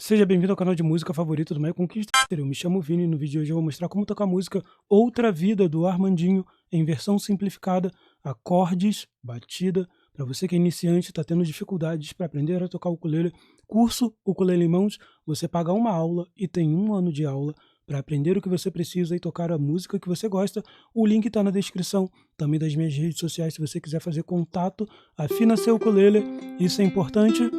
Seja bem-vindo ao canal de música favorito do Maia Conquista. Eu me chamo Vini e no vídeo de hoje eu vou mostrar como tocar a música Outra Vida, do Armandinho, em versão simplificada, acordes, batida. Para você que é iniciante, está tendo dificuldades para aprender a tocar o ukulele, curso Ukulele em Mãos, você paga uma aula e tem 1 ano de aula para aprender o que você precisa e tocar a música que você gosta. O link está na descrição, também das minhas redes sociais, se você quiser fazer contato. Afina seu ukulele, isso é importante.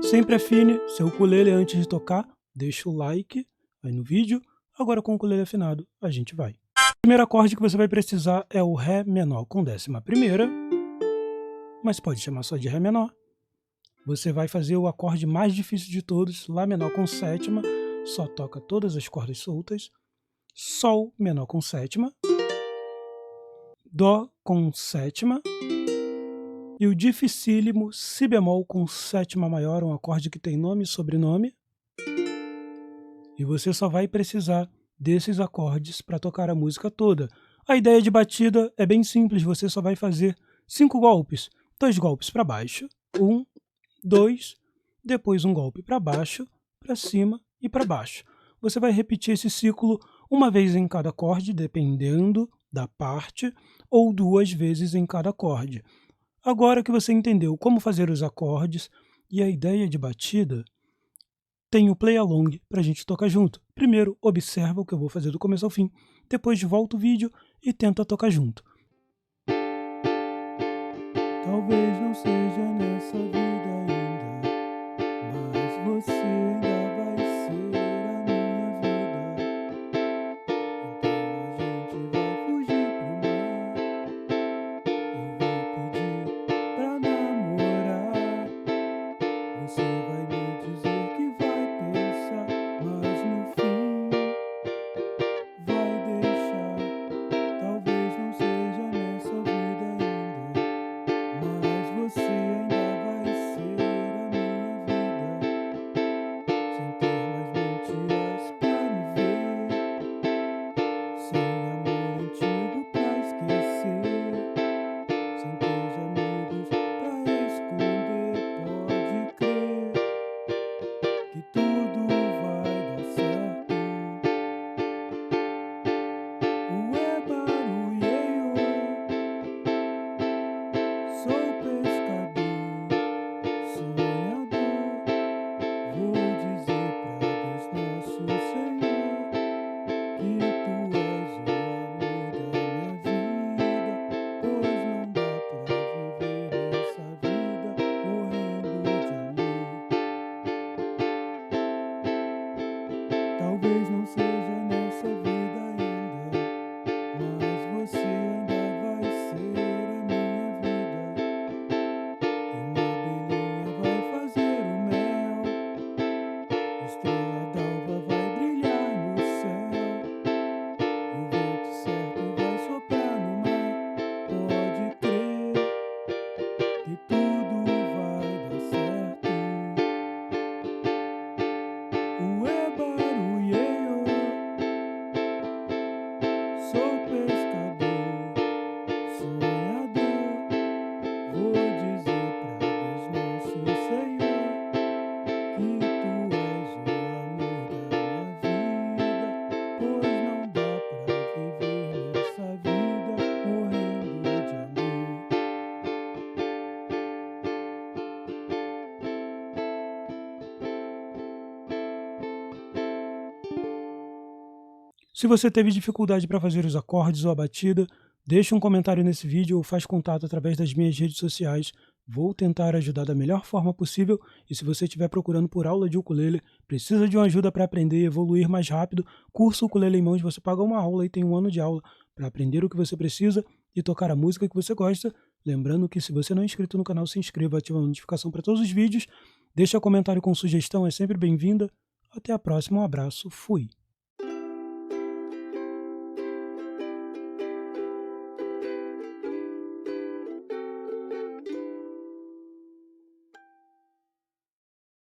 Sempre afine seu ukulele antes de tocar, deixa o like aí no vídeo. Agora com o ukulele afinado, a gente vai. O primeiro acorde que você vai precisar é o Ré menor com 11ª, mas pode chamar só de Ré menor. Você vai fazer o acorde mais difícil de todos, Lá menor com 7ª, só toca todas as cordas soltas. Sol menor com 7ª, Dó com 7ª, e o dificílimo Si bemol com 7ª maior, um acorde que tem nome e sobrenome. E você só vai precisar desses acordes para tocar a música toda. A ideia de batida é bem simples, você só vai fazer 5 golpes. 2 golpes para baixo, 1, 2, depois um golpe para baixo, para cima e para baixo. Você vai repetir esse ciclo uma vez em cada acorde, dependendo da parte, ou 2 vezes em cada acorde. Agora que você entendeu como fazer os acordes e a ideia de batida, tem o play along para a gente tocar junto. Primeiro, observa o que eu vou fazer do começo ao fim, depois volta o vídeo e tenta tocar junto. Talvez não seja nessa vida ainda, mas você ainda vai ser a minha vida. Então a gente vai fugir pro mar. Eu vou pedir pra namorar. Você vai me dizer que vai pensar, mas no fim vai deixar. Talvez não seja nessa vida ainda, mas você ainda vai ser a minha vida. Sem ter mais mentiras pra me ver, sem amor antigo pra esquecer, sem ter de amigos pra esconder. Pode crer que tudo vai dar certo. Ué, barulheio, sou pescador, sonhador. Vou dizer pra Deus nosso Senhor que tu és o amor da minha vida, pois não dá pra viver essa vida morrendo de amor. Talvez não seja nessa vida ainda, mas você ainda vai ser a minha vida. E uma abelhinha vai fazer o mel, estrela d'alva vai brilhar no céu, e o vento certo vai soprar no mar. Pode crer que tudo vai dar certo. Ué, barulheio, sou pescador, sonhador. Vou dizer pra Deus nosso Senhor que tu és o amor da minha vida, pois não dá pra viver nessa vida morrendo de amor. Se você teve dificuldade para fazer os acordes ou a batida, deixa um comentário nesse vídeo ou faz contato através das minhas redes sociais. Vou tentar ajudar da melhor forma possível, e se você estiver procurando por aula de ukulele, precisa de uma ajuda para aprender e evoluir mais rápido, curso Ukulele em Mãos, você paga uma aula e tem 1 ano de aula para aprender o que você precisa e tocar a música que você gosta. Lembrando que se você não é inscrito no canal, se inscreva, ativa a notificação para todos os vídeos, deixa comentário com sugestão, é sempre bem-vinda. Até a próxima, um abraço, fui!